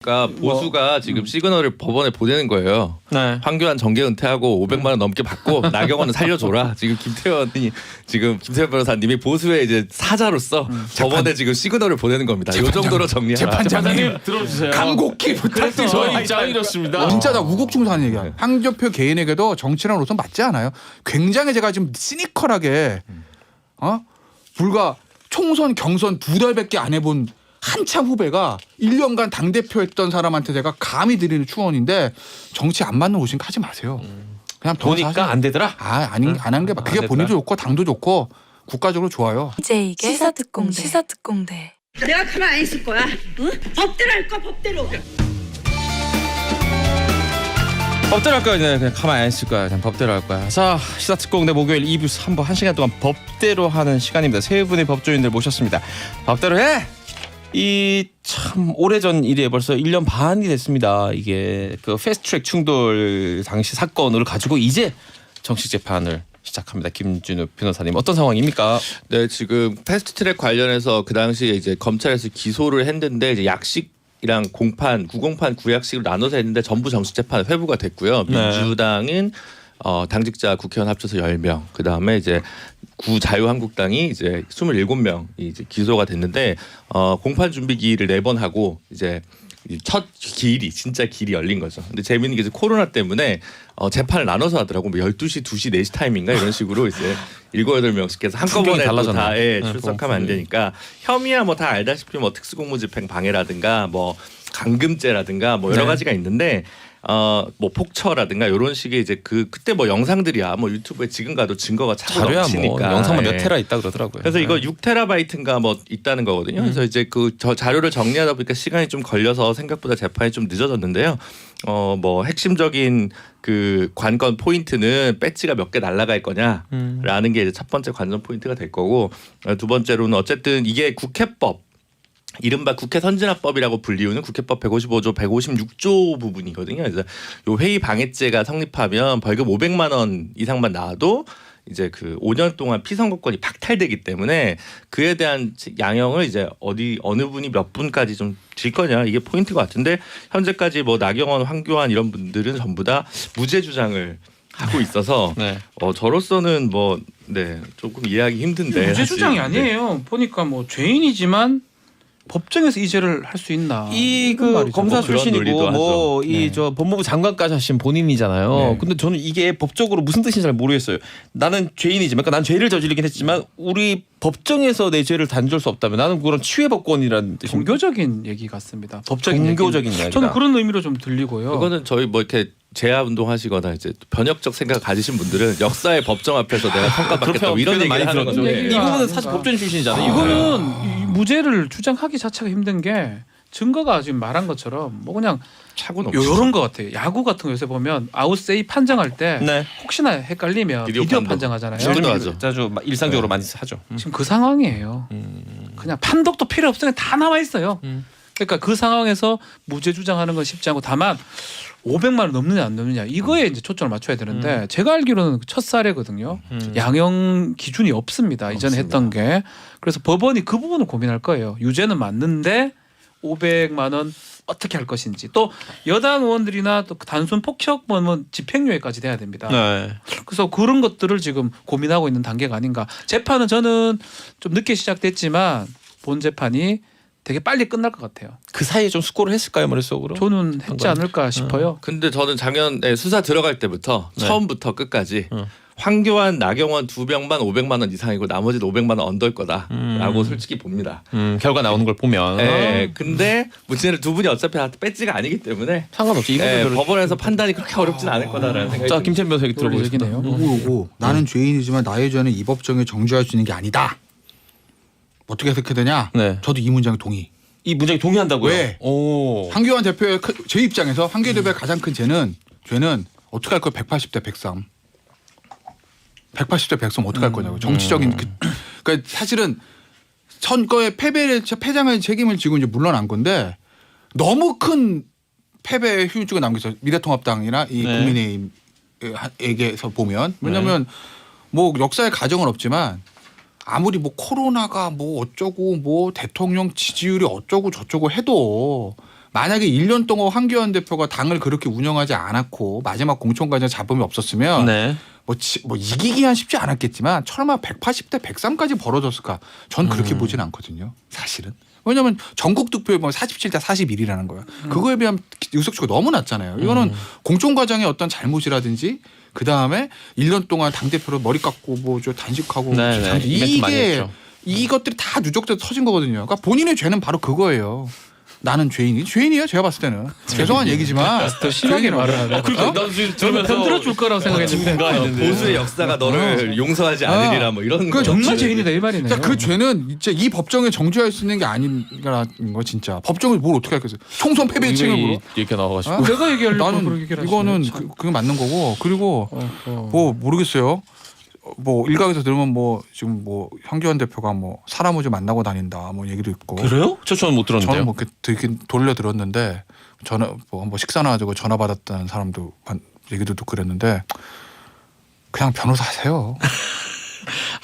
그러니까 보수가 지금 시그널을 법원에 보내는 거예요. 네. 황교안 정계 은퇴하고 500만 원 넘게 받고 나경원은 살려줘라. 지금 김태현 변호사님이 보수의 이제 사자로서 법원에 지금 시그널을 보내는 겁니다. 이 정도로 정리하라. 재판장님 들어주세요. 간곡히 그래서 부탁드려요. 저희 입장이 이렇습니다. 진짜 나 우국충사 하는 얘기야. 황 대표 개인에게도 정치라는 우선 맞지 않아요. 굉장히 제가 지금 시니컬하게 불과 총선 경선 2달밖에 안 해본 한참 후배가 1년간 당대표했던 사람한테 제가 감히 드리는 추원인데 정치 안 맞는 옷인 거 하지 마세요. 그냥 보니까 안 되더라. 안 한 게 그게 본인도 좋고 당도 좋고 국가적으로 좋아요. 이제 이게 시사특공대. 내가 가만 안 있을 거야. 응? 법대로 할 거야, 법대로. 법대로 할 거야. 그냥 가만히 안 있을 거야. 그냥 법대로 할 거야. 자, 시사특공대 목요일 2부 3부 1시간 동안 법대로 하는 시간입니다. 세 분의 법조인들 모셨습니다. 법대로 해! 이 참 오래전 일이에요. 벌써 1년 반이 됐습니다. 이게 그 패스트트랙 충돌 당시 사건을 가지고 이제 정식 재판을 시작합니다. 김준우 변호사님 어떤 상황입니까? 네, 지금 패스트트랙 관련해서 그 당시에 이제 검찰에서 기소를 했는데 이제 약식이랑 공판, 구공판, 구약식으로 나눠서 했는데 전부 정식 재판 회부가 됐고요. 네. 민주당은 당직자 국회의원 합쳐서 10명, 그 다음에 이제 구자유한국당이 이제 27명이 이제 기소가 됐는데 공판 준비 기일을 4번 하고 이제 첫 기일이 진짜 길이 열린 거죠. 근데 재미있는 게 이제 코로나 때문에 재판을 나눠서 하더라고. 뭐 12시, 2시, 4시 타임인가 이런 식으로 이제 7, 8명씩해서 한꺼번에 다 출석하면 안 되니까 혐의야 뭐 다 알다시피 뭐 특수공무집행 방해라든가 뭐 감금죄라든가 뭐 여러 가지가 있는데 뭐 폭처라든가 이런 식의 이제 그때 뭐 영상들이야 뭐 유튜브에 지금 가도 증거가 차고 넘치니까 뭐 영상만 몇 테라 있다 그러더라고요. 그래서 이거 6테라바이트인가 뭐 있다는 거거든요. 그래서 이제 저 자료를 정리하다 보니까 시간이 좀 걸려서 생각보다 재판이 좀 늦어졌는데요. 뭐 핵심적인 그 관건 포인트는 배지가 몇 개 날아갈 거냐라는 게 이제 첫 번째 관전 포인트가 될 거고, 두 번째로는 어쨌든 이게 국회법, 이른바 국회 선진화법이라고 불리우는 국회법 155조, 156조 부분이거든요. 그래서 요 회의 방해죄가 성립하면 벌금 500만 원 이상만 나와도 이제 그 5년 동안 피선거권이 박탈되기 때문에 그에 대한 양형을 이제 어느 분이 몇 분까지 좀 질 거냐, 이게 포인트 것 같은데, 현재까지 뭐 나경원, 황교안 이런 분들은 전부 다 무죄 주장을 하고 있어서 네. 저로서는 뭐 조금 이해하기 힘든데. 무죄 사실. 주장이 아니에요. 보니까 뭐 죄인이지만 법정에서 이죄를 할 수 있나? 이 이런 그 말이죠. 검사 뭐 그런 출신이고 논리도 뭐 하죠. 이 저 법무부 장관까지 하신 본인이잖아요. 네. 근데 저는 이게 법적으로 무슨 뜻인지 잘 모르겠어요. 나는 죄인이지만, 그러니까 난 죄를 저지르긴 했지만 우리 법정에서 내 죄를 단죄할 수 없다면 나는 그런 치외법권이라는 뜻입니다. 종교적인 얘기 같습니다. 법적인 종교적인 얘기는. 이야기다. 저는 그런 의미로 좀 들리고요. 그거는 저희 뭐 이렇게 재야 운동하시거나 이제 변혁적 생각 가지신 분들은 역사의 법정 앞에서 내가 평가받겠다 그렇게 이런 얘기를 많이 하는 들었죠. 건데. 이 부분은 사실 아닌가. 법조인 출신이잖아요. 이거는 이 무죄를 주장하기 자체가 힘든 게 증거가 지금 말한 것처럼 뭐 그냥 차고는 없죠. 요런 것 같아요. 야구 같은 거 요새 보면 아웃세이 판정할 때 네. 혹시나 헷갈리면 비디오 비디오 판독. 판정하잖아요. 지금도 하죠. 자주 일상적으로 많이 하죠. 지금 그 상황이에요. 그냥 판독도 필요 없어요. 다 나와 있어요. 그러니까 그 상황에서 무죄 주장하는 건 쉽지 않고, 다만 500만 원 넘느냐 안 넘느냐 이거에 이제 초점을 맞춰야 되는데, 제가 알기로는 첫 사례거든요. 양형 기준이 없습니다. 이전에 했던 게. 그래서 법원이 그 부분을 고민할 거예요. 유죄는 맞는데 500만 원 어떻게 할 것인지, 또 여당 의원들이나 또 단순 폭력범은 집행유예까지 돼야 됩니다. 네. 그래서 그런 것들을 지금 고민하고 있는 단계가 아닌가. 재판은 저는 좀 늦게 시작됐지만 본 재판이 되게 빨리 끝날 것 같아요. 그 사이에 좀 숙고를 했을까요, 머릿속으로? 저는 했지 않을까 싶어요. 근데 저는 작년에 수사 들어갈 때부터 네. 처음부터 끝까지 황교안, 나경원 2명만 500만 원 이상이고 나머지는 500만 원 언더일 거다라고 솔직히 봅니다. 결과 나오는 걸 보면 근데 문제는 두 분이 어차피 다 배지가 아니기 때문에 상관없이 이 부분은 법원에서 판단이 그렇게 어렵진 않을 거다라는 생각이 자, 듭니다. 김태현 변호사 얘기 그럴 들어보겠습니다. 얘기네요. 오고 나는 죄인이지만 나의 죄는 이 법정에 정죄할 수 있는 게 아니다. 어떻게 해석해야 되냐? 네. 저도 이 문장에 동의. 이 문장에 동의한다고요? 왜? 오. 황교안 대표의 제 입장에서 황교안 대표의 가장 큰 죄는 어떻게 할 거야? 180대 103. 180대 103 어떻게 할 거냐고. 정치적인 그러니까 사실은 선거의 패장의 책임을 지고 이제 물러난 건데, 너무 큰 패배의 후유증을 남겨서 미래통합당이나 이 네. 국민의힘에게서 보면, 왜냐하면 뭐 역사의 가정은 없지만 아무리 뭐 코로나가 뭐 어쩌고 뭐 대통령 지지율이 어쩌고 저쩌고 해도 만약에 1년 동안 황교안 대표가 당을 그렇게 운영하지 않았고 마지막 공천과정 잡음이 없었으면 네. 뭐 이기기한 쉽지 않았겠지만 설마 180대 103까지 벌어졌을까? 전 그렇게 보진 않거든요. 사실은. 왜냐하면 전국 득표에 보면 47대 41이라는 거예요. 그거에 비하면 의석수가 너무 낮잖아요. 이거는 공천 과정의 어떤 잘못이라든지 그 다음에 1년 동안 당 대표로 머리 깎고 뭐 저 단식하고 네. 이벤트 많이 이게 했죠. 이것들이 다 누적돼서 터진 거거든요. 그러니까 본인의 죄는 바로 그거예요. 나는 죄인이에요. 제가 봤을 때는 죄송한 얘기지만 더 심하게 말을 하네. 그러니까 나도 지금 저는 편들어 줄 거라고 생각했는데 보수의 역사가 너를 용서하지 않으리라 뭐 이런 거. 정말 죄인이다 이 말이네요. 그 죄는 진짜 이 법정에 정죄할 수 있는 게 아닌가라는 거 진짜. 법정을 뭘 어떻게 할겠어요. 총선 패배 책임으로. 이렇게 나와가지고. 어? 내가 얘기하려고 나는 그렇게 얘기를 이거는 하시네. 그게 맞는 거고. 그리고 뭐 모르겠어요. 뭐 일각에서 들으면 뭐 지금 뭐 황교안 대표가 뭐 사람 오지 만나고 다닌다 뭐 얘기도 있고. 그래요? 저는 못 들었는데요. 저는 뭐 이렇게 듣긴 돌려 들었는데 전화 뭐 한번 식사 나가지고 전화 받았다는 사람도 얘기도 듣고 그랬는데 그냥 변호사 하세요.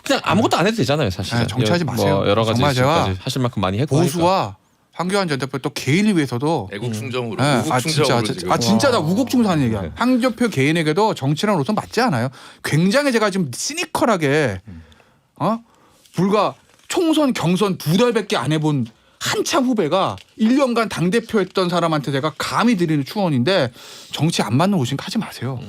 그냥 아무것도 안 해도 되잖아요, 사실. 네, 정치하지 마세요. 뭐 여러 가지 정말 제가 지금까지 하실 만큼 많이 했고. 보수와 황교안 전 대표 또 개인을 위해서도 애국 충정으로 네, 우국 충정으로 지금. 진짜 나 우국충사하는 얘기야. 네. 황 대표 개인에게도 정치라는 우선 맞지 않아요. 굉장히 제가 지금 시니컬하게 불과 총선 경선 2달밖에 안 해본 한참 후배가 1년간 당 대표했던 사람한테 제가 감히 드리는 추원인데 정치 안 맞는 오신 하지 마세요.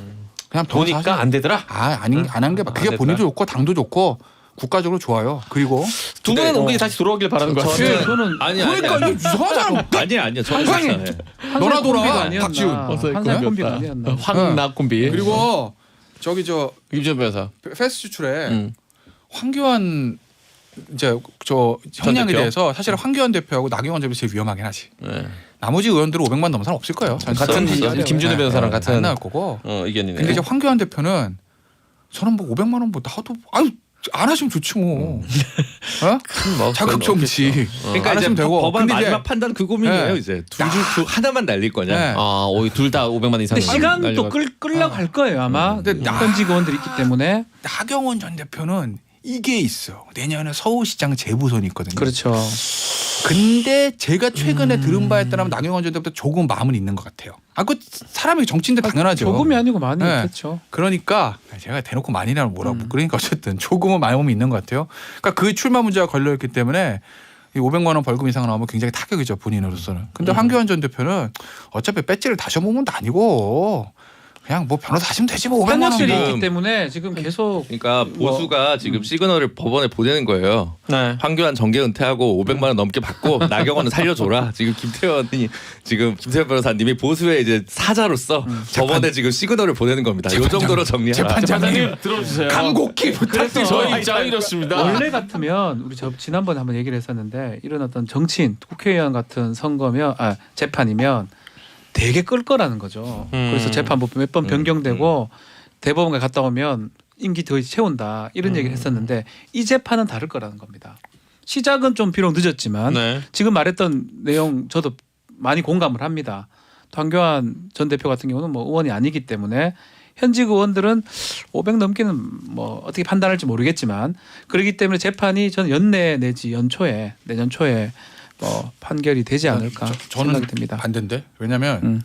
그냥 변호사 보니까 하세요. 안 되더라. 안 한 게 그게 안 본인도 됐다. 좋고 당도 좋고 국가적으로 좋아요. 그리고 두 분은 은근히 다시 돌아오길 바라는 것 같아요. 저는 아니 그러니까 이거 이상한 사람 아니야 저는 항상 진짜, 너나 돌아, 아니었나. 박지훈. 한살 콤비가 아니었나. 황낙 콤비. 그리고 저기 저 김지현 변호사. 패스 추출에 음. 황교안 이제 저 형량에 대표? 대해서 사실 황교안 대표하고 나경원 대표 제일 위험하긴 하지. 네. 나머지 의원들은 500만 넘는 사람 없을 거예요. 같은 김준호 변호사랑 같은 안 나올 거고. 의견이네. 근데 이제 황교안 대표는 저는 뭐 500만 원 뭐 나도 아유 안 하시면 좋지 뭐. 어? 자극 정치. 그러니까 안 이제 하시면 되고. 법안 근데 이제 마지막 판단 그 고민이에요. 네. 이제 둘 하나만 날릴 거냐. 네. 아, 둘 다 500만 이상. 근데 시간도 끌려고 할 거예요 아마. 근데 현직 의원들이 있기 때문에. 나경원 전 대표는 이게 있어. 내년에 서울시장 재보선이 있거든요. 그렇죠. 근데 제가 최근에 들은 바에 따르면 나경원 전 대표도 조금 마음은 있는 것 같아요. 그 사람이 정치인데 당연하죠. 조금이 아니고 많이 네. 있겠죠. 그러니까 제가 대놓고 많이라면 뭐라고 그러니까 어쨌든 조금은 마음이 있는 것 같아요. 그러니까 그 출마 문제가 걸려있기 때문에 이 500만 원 벌금 이상 나오면 굉장히 타격이죠 본인으로서는. 근데 황교안 전 대표는 어차피 배지를 다시 먹는 도 아니고 그냥 뭐 변호사 하시면 되지 뭐 500만 원. 현역들이 뭐. 있기 때문에 지금 계속 그러니까 보수가 지금 시그널을 법원에 보내는 거예요. 네. 황교안 정계 은퇴하고 500만 원 넘게 받고 나경원은 살려줘라. 지금 김태현 변호사님이 보수의 이제 사자로서 법원에 지금 시그널을 보내는 겁니다. 이 정도로 정리하라. 재판장님 들어주세요. 간곡히 부탁드려요. 저희 입장이 이렇습니다. 원래 같으면 우리 지난번에 한번 얘기를 했었는데 이런 어떤 정치인 국회의원 같은 선거면 재판이면 되게 끌 거라는 거죠. 그래서 재판부 몇 번 변경되고 대법원에 갔다 오면 임기 더 채운다 이런 얘기를 했었는데 이 재판은 다를 거라는 겁니다. 시작은 좀 비록 늦었지만 네. 지금 말했던 내용 저도 많이 공감을 합니다. 황교안 전 대표 같은 경우는 뭐 의원이 아니기 때문에 현직 의원들은 500 넘기는 뭐 어떻게 판단할지 모르겠지만 그렇기 때문에 재판이 저는 연내 내지 내년 초에 뭐 판결이 되지 않을까 저는 생각이 듭니다. 반대인데 왜냐하면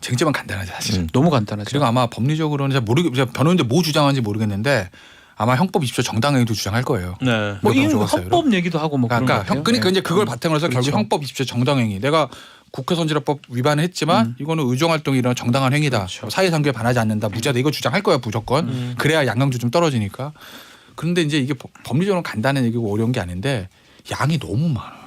쟁점은 간단하지 사실. 너무 간단하죠. 그리고 아마 법리적으로는 잘 제가 변호인데 뭐 주장하는지 모르겠는데 아마 형법 20조 정당행위도 주장할 거예요. 네. 뭐 이거 이런 적었어요, 헌법 얘기도 하고 뭐 그러니까 그런 거 그러니까 이제 그걸 바탕으로 해서 그렇죠. 결국 형법 20조 정당행위. 내가 국회 선진화법 위반을 했지만 이거는 의정활동이 이런 정당한 행위다. 그렇죠. 사회상규에 반하지 않는다. 무죄다. 이거 주장할 거야 무조건. 그래야 양강주 좀 떨어지니까. 그런데 이제 이게 법리적으로 간단한 얘기고 어려운 게 아닌데 양이 너무 많아요.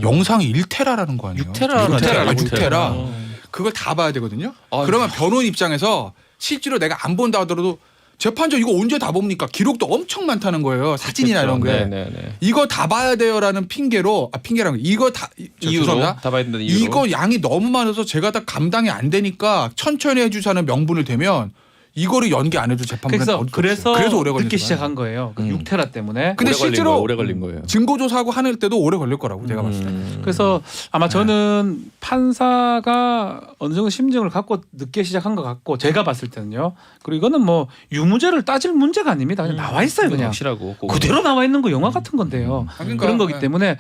영상이 1테라라는 거 아니에요? 6테라. 그걸 다 봐야 되거든요. 그러면 변호인 입장에서 실제로 내가 안 본다 하더라도 재판장 이거 언제 다 봅니까? 기록도 엄청 많다는 거예요. 사진이나 이런 게. 네. 이거 다 봐야 돼요라는 핑계로 핑계라는 거 이거 다 이유로 죄송합니다. 다 봐야 된다는 이유로. 이거 양이 너무 많아서 제가 다 감당이 안 되니까 천천히 해주자는 명분을 대면 이거를 연기 안 해도 재판부는 그래서 오래 늦게 걸리는 시작한 거예요. 그 6테라 때문에. 근데 실제로 오래 걸린 거예요. 증거조사하고 하는 때도 오래 걸릴 거라고 내가 봤을 때. 그래서 아마 저는 판사가 어느 정도 심증을 갖고 늦게 시작한 것 같고 제가 봤을 때는요. 그리고 이거는 뭐 유무죄를 따질 문제가 아닙니다. 그냥 나와 있어요. 그냥 확실하고 그대로 나와 있는 거 영화 같은 건데요. 그러니까, 그런 거기 네. 때문에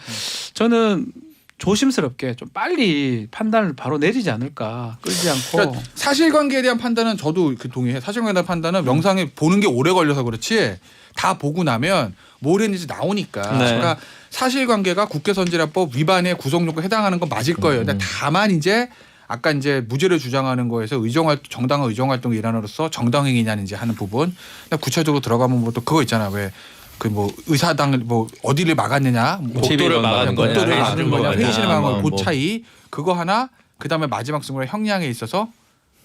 저는 조심스럽게 좀 빨리 판단을 바로 내리지 않을까. 끌지 않고. 그러니까 사실관계에 대한 판단은 저도 그 동의해. 사실관계에 대한 판단은 명상에 보는 게 오래 걸려서 그렇지 다 보고 나면 뭘 했는지 나오니까. 네. 그러니까 사실관계가 국회선진화법 위반의 구성요건에 해당하는 건 맞을 거예요. 근데 다만 이제 아까 이제 무죄를 주장하는 거에서 정당한 의정활동 일환으로서 정당행위냐는 이제 하는 부분. 구체적으로 들어가면 뭐 또 그거 있잖아. 왜 그 뭐 의사당을 뭐 어디를 막았느냐, 뭐 복도를 막은 거냐, 복도를 회의실을 막은 거냐, 막았냐, 회의실을 막은 거냐, 뭐. 그 차이 그거 하나. 그다음에 마지막 순간에 형량에 있어서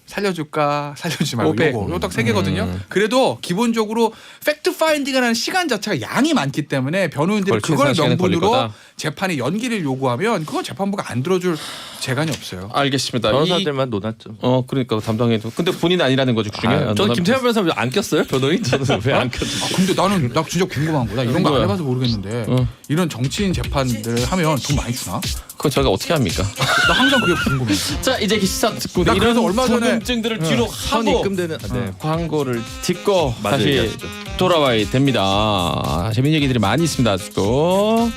살려줄까 살려주지 말고 500. 요거 딱 세 개거든요. 그래도 기본적으로 팩트 파인딩이라는 시간 자체가 양이 많기 때문에 변호인들이 그걸 그걸 시간이 걸릴 명분으로 거다. 재판에 연기를 요구하면 그건 재판부가 안 들어줄 재간이 없어요. 알겠습니다. 변호사들만 논았죠. 그러니까 담당해도. 근데 본인 아니라는 거죠 그 중에. 저는 김태현 변호사 안 꼈어요? 변호인 저는 왜 안 꼈지? 근데 나 진짜 궁금한 거다. 이런 거 안 뭐야? 해봐서 모르겠는데 이런 정치인 재판들을 하면 돈 많이 주나? 그거 저희가 어떻게 합니까? 나 항상 그게 궁금해. 자 이제 시사 듣고 나 이런 그래서 얼마 전에 궁금증들을 뒤로 선 하고 입금되는 네. 광고를 듣고 맞아요, 다시 얘기하시죠. 돌아와야 됩니다. 재밌는 얘기들이 많이 있습니다. 아직도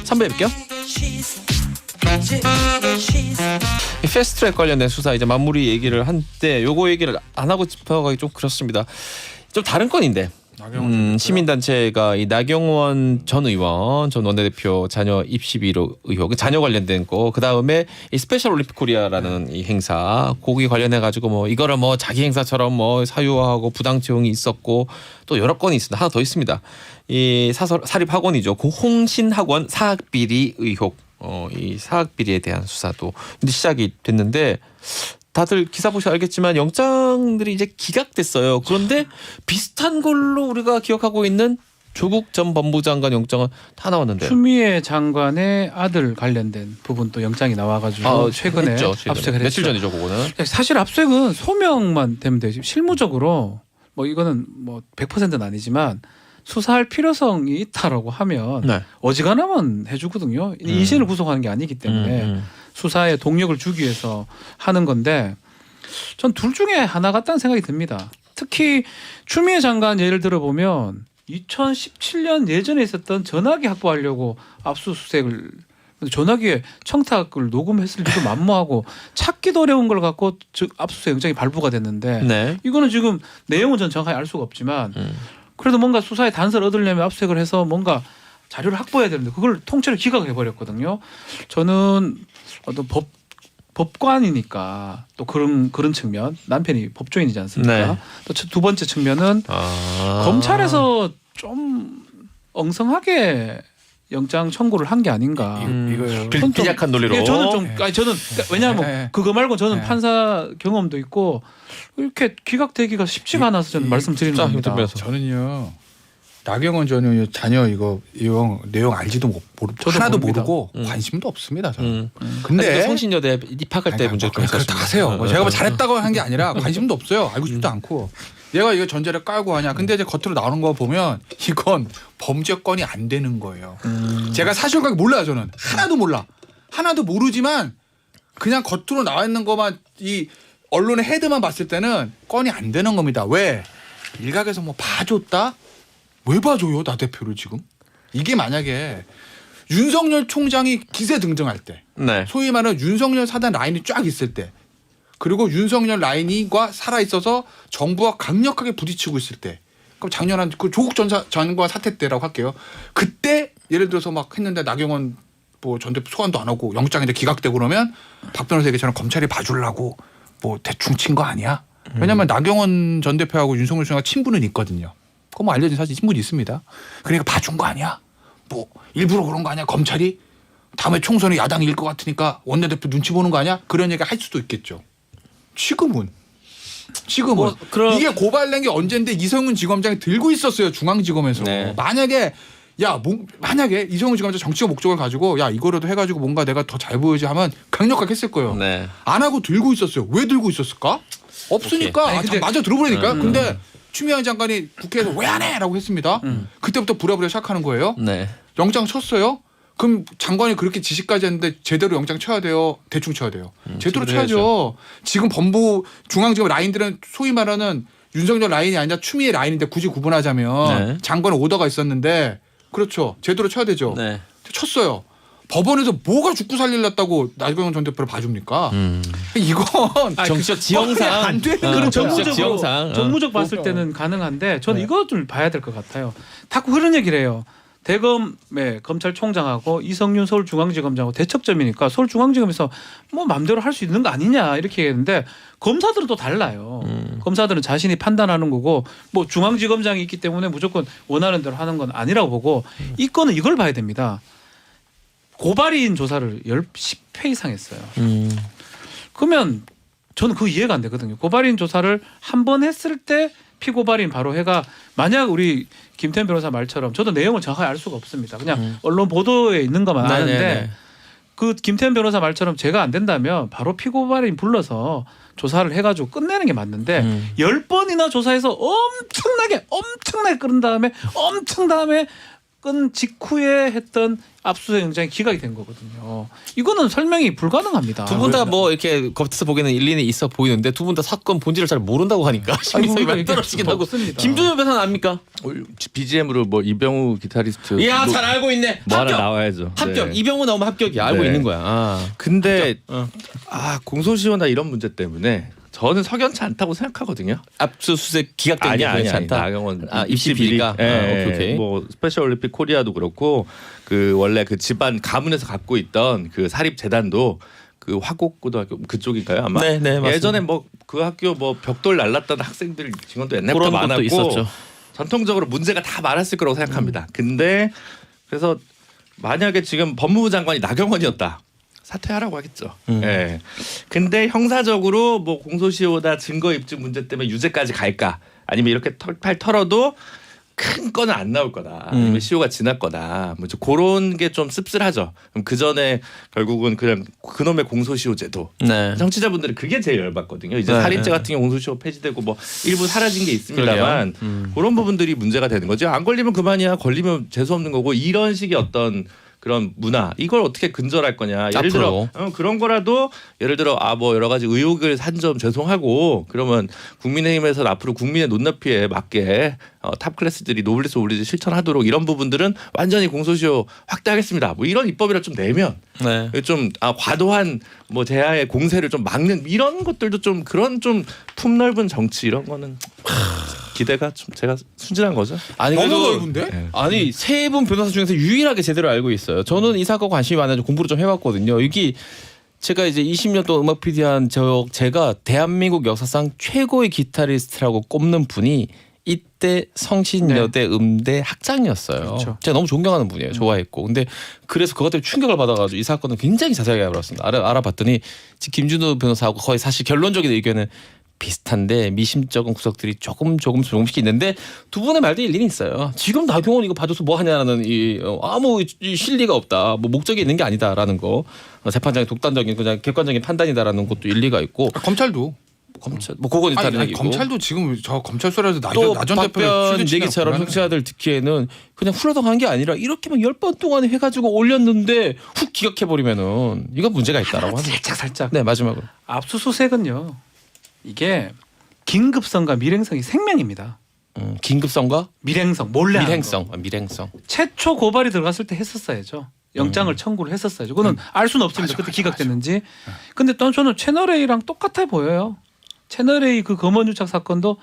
3부에 뵐게요. 이 패스트트랙 관련된 수사 이제 마무리 얘기를 한때 요거 얘기를 안 하고 짚어가기 좀 그렇습니다. 좀 다른 건인데 시민단체가 이 나경원 전 의원 전 원내대표 자녀 입시 비리 의혹 자녀 관련된 거 그다음에 이 스페셜 올림픽 코리아라는 이 행사 거기 관련해 가지고 뭐 이거를 뭐 자기 행사처럼 뭐 사유화하고 부당 채용이 있었고 또 여러 건이 있습니다. 하나 더 있습니다. 이 사립 학원이죠. 그 홍신학원 사학 비리 의혹 이 사학 비리에 대한 수사도 이제 시작이 됐는데 다들 기사 보시 알겠지만 영장들이 이제 기각됐어요. 그런데 비슷한 걸로 우리가 기억하고 있는 조국 전 법무장관 영장은 다 나왔는데요. 추미애 장관의 아들 관련된 부분도 영장이 나와가지고 최근에 했죠, 압수수색을 며칠 했죠. 전이죠, 그거는. 사실 압수수색은 소명만 되면 되지 실무적으로 뭐 이거는 뭐 100%는 아니지만 수사할 필요성이 있다라고 하면 네. 어지간하면 해주거든요. 인신을 구속하는 게 아니기 때문에 수사에 동력을 주기 위해서 하는 건데 전 둘 중에 하나 같다는 생각이 듭니다. 특히 추미애 장관 예를 들어보면 2017년 예전에 있었던 전화기 확보하려고 압수수색을 전화기에 청탁을 녹음했을 리도 만무하고 찾기도 어려운 걸 갖고 압수수색 영장이 발부가 됐는데 네. 이거는 지금 내용은 전 정확하게 알 수가 없지만 그래도 뭔가 수사에 단서를 얻으려면 압수수색을 해서 뭔가 자료를 확보해야 되는데 그걸 통째로 기각을 해버렸거든요. 저는 어떤 법관이니까 또 그런 측면 남편이 법조인이지 않습니까? 네. 또 두 번째 측면은 검찰에서 좀 엉성하게 영장 청구를 한 게 아닌가. 이거요. 빈약한 논리로. 예, 저는 좀 저는 그러니까 왜냐하면 네. 그거 말고 저는 네. 판사 경험도 있고 이렇게 기각되기가 쉽지가 않아서 저는 말씀드리는 겁니다. 저는요 나경원 전 의원 자녀 이거 내용 알지도 저도 하나도 모릅니다. 모르고 관심도 없습니다. 저는. 근데 근데 성신여대 입학할 때 문제 좀 그걸 있었습니다. 다 하세요. 뭐 제가 뭐 잘했다고 한 게 아니라 관심도 없어요. 알고 싶지도 않고. 얘가 이거 전제를 깔고 하냐. 근데 이제 겉으로 나오는 거 보면 이건 범죄건이 안 되는 거예요. 제가 사실관계 몰라요. 저는 하나도 몰라. 하나도 모르지만 그냥 겉으로 나와 있는 것만 이 언론의 헤드만 봤을 때는 건이 안 되는 겁니다. 왜? 일각에서 뭐 봐줬다? 왜 봐줘요? 나 대표를 지금? 이게 만약에 윤석열 총장이 기세등등할 때 네. 소위 말하는 윤석열 사단 라인이 쫙 있을 때 그리고 윤석열 라인과 살아있어서 정부와 강력하게 부딪히고 있을 때 그럼 작년 한 그 조국 전 장관 사태 때라고 할게요. 그때 예를 들어서 막 했는데 나경원 뭐 전 대표 소환도 안 하고 영장인데 기각되고 그러면 박 변호사 얘기처럼 검찰이 봐주려고 뭐 대충 친 거 아니야? 왜냐하면 나경원 전 대표하고 윤석열 총장 친분은 있거든요. 그거 뭐 알려진 사실 친분이 있습니다. 그러니까 봐준 거 아니야? 뭐 일부러 그런 거 아니야? 검찰이 다음에 총선에 야당이 이길 것 같으니까 원내대표 눈치 보는 거 아니야? 그런 얘기 할 수도 있겠죠. 지금은 뭐 그런- 이게 고발된 게 언젠데 이성훈 지검장이 들고 있었어요. 중앙지검에서. 네. 만약에 만약에 이성훈 지검장 정치적 목적을 가지고 야 이거라도 해가지고 뭔가 내가 더 잘 보여야지 하면 강력하게 했을 거예요. 네. 안 하고 들고 있었어요. 왜 들고 있었을까? 없으니까 오케이. 아니, 근데- 마저 들어보니까. 근데 추미애 장관이 국회에서 왜 안 해? 라고 했습니다. 그때부터 부랴부랴 시작하는 거예요. 네. 영장 쳤어요. 그럼 장관이 그렇게 지시까지 했는데 제대로 영장 쳐야 돼요? 대충 쳐야 돼요? 제대로 제대로 쳐야죠. 지금 법무 중앙지검 라인들은 소위 말하는 윤석열 라인이 아니라 추미애 라인인데 굳이 구분하자면 네. 장관의 오더가 있었는데 그렇죠. 제대로 쳐야 되죠. 네. 쳤어요. 법원에서 뭐가 죽고 살릴렸다고 나경원 전 대표를 봐줍니까? 이건 정치적 지형상 안 되는 그런 정치적 정무적으로 지형상 정무적 봤을 때는 가능한데 저는 이거 좀 봐야 될 것 같아요. 자꾸 그런 얘기를 해요. 대검의 검찰총장하고 이성윤 서울중앙지검장하고 대척점이니까 서울중앙지검에서 뭐 마음대로 할 수 있는 거 아니냐 이렇게 얘기했는데 검사들은 또 달라요. 검사들은 자신이 판단하는 거고 뭐 중앙지검장이 있기 때문에 무조건 원하는 대로 하는 건 아니라고 보고 이 건은 이걸 봐야 됩니다. 고발인 조사를 10회 이상 했어요. 그러면 저는 그 이해가 안 되거든요. 고발인 조사를 한 번 했을 때 피고발인 바로 해가 만약 우리 김태현 변호사 말처럼 저도 내용을 정확하게 알 수가 없습니다. 그냥 언론 보도에 있는 것만 아는데 그 김태현 변호사 말처럼 제가 안 된다면 바로 피고발인 불러서 조사를 해가지고 끝내는 게 맞는데 10번이나 조사해서 엄청나게 끓은 다음에 끈 직후에 했던 압수수색 영장이 기각이 된 거거든요. 이거는 설명이 불가능합니다. 두 분 다 뭐 이렇게 겉에서 보기에는 일리는 있어 보이는데 두 분 다 사건 본질을 잘 모른다고 하니까 심리성이 많이 떨어지긴 하고. 김준현 변호사는 압니까? BGM으로 뭐 이병우 기타리스트 이야 잘 알고 있네. 뭐 하나 합격. 나와야죠. 합격. 네. 이병우 나오면 합격이야. 알고 네. 있는 거야. 아. 근데 어. 공소시효나 이런 문제 때문에 저는 석연치 않다고 생각하거든요. 압수수색 기각된 게 그렇지 않다. 나경원 입시 비리가. 오케이. 뭐 스페셜 올림픽 코리아도 그렇고 그 원래 그 집안 가문에서 갖고 있던 그 사립 재단도 그 화곡고등학교 그쪽인가요 아마? 네, 맞습니다. 예전에 뭐 그 학교 뭐 벽돌 날랐던 학생들 증언도 옛날부터 그런 것도 많았고 있었죠. 전통적으로 문제가 다 많았을 거라고 생각합니다. 근데 그래서 만약에 지금 법무부 장관이 나경원이었다. 사퇴하라고 하겠죠. 예. 근데 형사적으로 뭐 공소시효나 증거 입증 문제 때문에 유죄까지 갈까? 아니면 이렇게 털팔 털어도 큰 건은 안 나올 거다. 아니면 시효가 지날 거다. 뭐 그런 게 좀 씁쓸하죠. 그럼 그 전에 결국은 그냥 그놈의 공소시효제도. 네. 정치자분들은 그게 제일 열받거든요. 이제 네, 살인죄 네. 같은 경우 공소시효 폐지되고 뭐 일부 사라진 게 있습니다만 그러게요. 그런 부분들이 문제가 되는 거죠. 안 걸리면 그만이야. 걸리면 재수 없는 거고 이런 식의 어떤 그런 문화 이걸 어떻게 근절할 거냐. 예를 앞으로. 들어 그런 거라도 예를 들어 뭐 여러 가지 의혹을 산 점 죄송하고 그러면 국민의힘에서는 앞으로 국민의 눈높이에 맞게 탑 클래스들이 노블리스 오블리주 실천하도록 이런 부분들은 완전히 공소시효 확대하겠습니다. 뭐 이런 입법이라 좀 내면 네. 좀 과도한 뭐 제야의 공세를 좀 막는 이런 것들도 좀 그런 좀 품넓은 정치 이런 거는 기대가 좀 제가 순진한 거죠. 아니 너무 그래도 넓은데? 아니 세 분 변호사 중에서 유일하게 제대로 알고 있어요. 저는 이 사건 관심이 많아서 공부를 좀 해봤거든요. 여기 제가 이제 20년 동안 음악 PD한 제가 대한민국 역사상 최고의 기타리스트라고 꼽는 분이 이때 성신여대 음대 학장이었어요. 그렇죠. 제가 너무 존경하는 분이에요. 좋아했고. 근데 그래서 그것 때문에 충격을 받아가지고 이 사건을 굉장히 자세하게 알아봤습니다. 알아봤더니 지금 김준호 변호사하고 거의 사실 결론적인 의견은 비슷한데 미심쩍은 구석들이 조금씩 있는데 두 분의 말도 일리는 있어요. 지금 나경원 이거 봐줘서 뭐 하냐라는 아무 실리가 없다. 뭐 목적이 있는 게 아니다라는 거. 재판장의 독단적인 그냥 객관적인 판단이다라는 것도 일리가 있고. 검찰도 검찰 뭐 그건 다른 얘기고. 검찰도 지금 저 검찰 소리에서 또 나전 대표 박변 얘기처럼 형사들 듣기에는 그냥 훌러덩한 게 아니라 이렇게 막 10번 동안 해가지고 올렸는데 훅 기각해버리면은 이건 문제가 있다라고 하는. 살짝. 네 마지막으로. 압수수색은요. 이게 긴급성과 밀행성이 생명입니다. 긴급성과 밀행성, 몰래 하는 밀행성, 거. 밀행성. 최초 고발이 들어갔을 때 했었어야죠. 영장을 청구를 했었어야죠. 그거는 알 수는 없습니다. 그때 기각됐는지. 근데 또 저는 채널 A랑 똑같아 보여요. 채널 A 그 검언 유착 사건도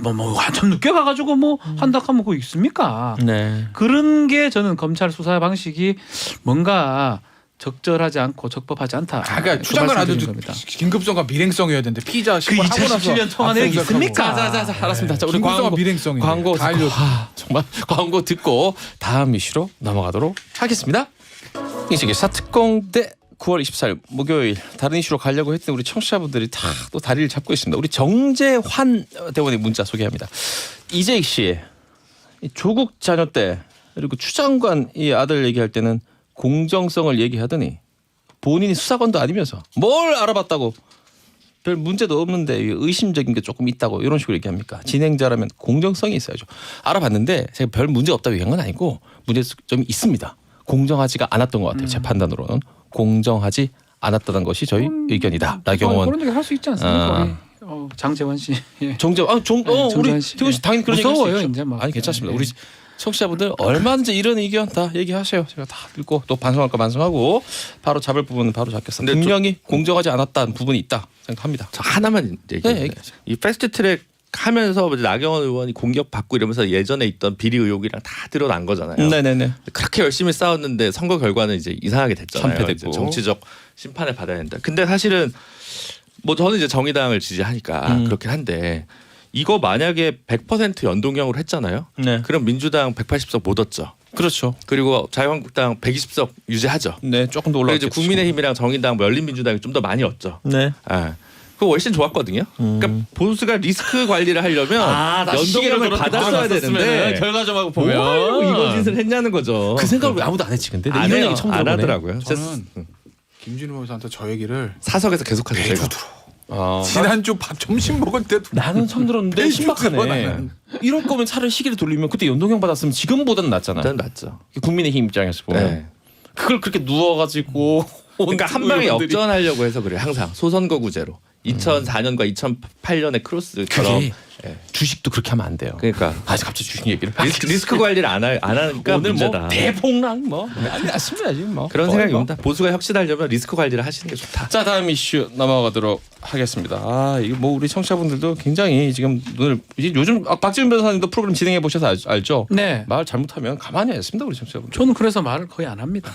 뭐 한참 늦게 가가지고 뭐 한다 하면 그거 있습니까? 네. 그런 게 저는 검찰 수사 방식이 뭔가 적절하지 않고 적법하지 않다. 그러니까 추장관 아들도 말씀드리는 겁니다. 긴급성과 밀행성이어야 되는데 피자 그 신고 하고 나서 2017년 청와대 얘기 있습니까? 자, 알았습니다. 자, 우리 긴급성과 밀행성이 광고 듣고, 정말 광고 듣고 다음 이슈로 넘어가도록 하겠습니다. 이제 사특공대 9월 24일 목요일 다른 이슈로 가려고 했던 우리 청취자분들이 다 또 다리를 잡고 있습니다. 우리 정재환 대원의 문자 소개합니다. 이재익 씨의 조국 자녀 때 그리고 추 장관 이 아들 얘기할 때는 공정성을 얘기하더니 본인이 수사관도 아니면서 뭘 알아봤다고 별 문제도 없는데 의심적인 게 조금 있다고 이런 식으로 얘기합니까? 진행자라면 공정성이 있어야죠. 알아봤는데 제가 별 문제 없다고 얘기한 건 아니고 문제점이 있습니다. 공정하지가 않았던 것 같아요. 제 판단으로는 공정하지 않았다는 것이 저희 의견이다. 나경원 그런 얘기 할 수 있지 않습니까? 장재환 씨. 예. 정재 우리 정재환 씨. 태훈 씨 당연히 그런 얘기 할 수 무서워요, 있죠. 이제 막. 아니 괜찮습니다. 예. 우리 청취자분들 얼마든지 이런 의견 다 얘기하세요. 제가 다 읽고 또 반성할 거 반성하고 바로 잡을 부분은 바로 잡겠습니다. 근데 분명히 공정하지 않았다는 부분이 있다 생각합니다. 저 하나만 얘기해요. 얘기하세요. 이 패스트트랙 하면서 이제 나경원 의원이 공격받고 이러면서 예전에 있던 비리 의혹이랑 다 드러난 거잖아요. 네네네. 그렇게 열심히 싸웠는데 선거 결과는 이제 이상하게 됐잖아요. 참패됐고. 이제 정치적 심판을 받아야 된다. 근데 사실은 뭐 저는 이제 정의당을 지지하니까 그렇긴 한데 이거 만약에 100% 연동형으로 했잖아요. 네. 그럼 민주당 180석 못 얻죠. 그렇죠. 그리고 자유한국당 120석 유지하죠. 네, 조금 더 그리고 올라갔죠. 이제 국민의힘이랑 정의당, 뭐 열린민주당이 좀 더 많이 얻죠. 네. 예. 그거 훨씬 좋았거든요. 그러니까 보수가 리스크 관리를 하려면 연동형을 받았어야 되는데 결과점하고 뭘 이거 짓을 했냐는 거죠. 그 생각을 왜 아무도 안 했지 근데 안 이런 해요. 얘기 처음 안 들어보네. 하더라고요. 저는 김준호 변호사한테 저 얘기를 사석에서 계속하죠. 매주 제가. 들어. 아, 지난주 밥 점심 먹을 때도 나는 처음 들었는데 매주 들어, 신박하네. 나는. 이럴 거면 차라리 시기를 돌리면 그때 연동형 받았으면 지금보다는 낫잖아. 일단 맞죠. 국민의힘 입장에서 보면 네. 그걸 그렇게 누워가지고 그러니까 한 방에 의원들이- 역전하려고 해서 그래요. 항상 소선거구제로 2004년과 2008년의 크로스처럼. 그게 주식도 그렇게 하면 안 돼요. 그러니까 아 갑자기 주식 얘기를 리스크 관리를 안 하니까 오늘 문제다. 뭐 대폭락 뭐 아니 맞습니다 지금 뭐 그런 거의 생각입니다. 보수가 혁신하려면 리스크 관리를 하시는 게 좋다. 자 다음 이슈 넘어가도록 하겠습니다. 아 이거 뭐 우리 청취자분들도 굉장히 지금 눈을 이제 요즘 박지훈 변호사님도 프로그램 진행해 보셔서 알죠? 네. 말 잘못하면 가만히 안 있습니다 우리 청취자분들. 저는 그래서 말을 거의 안 합니다.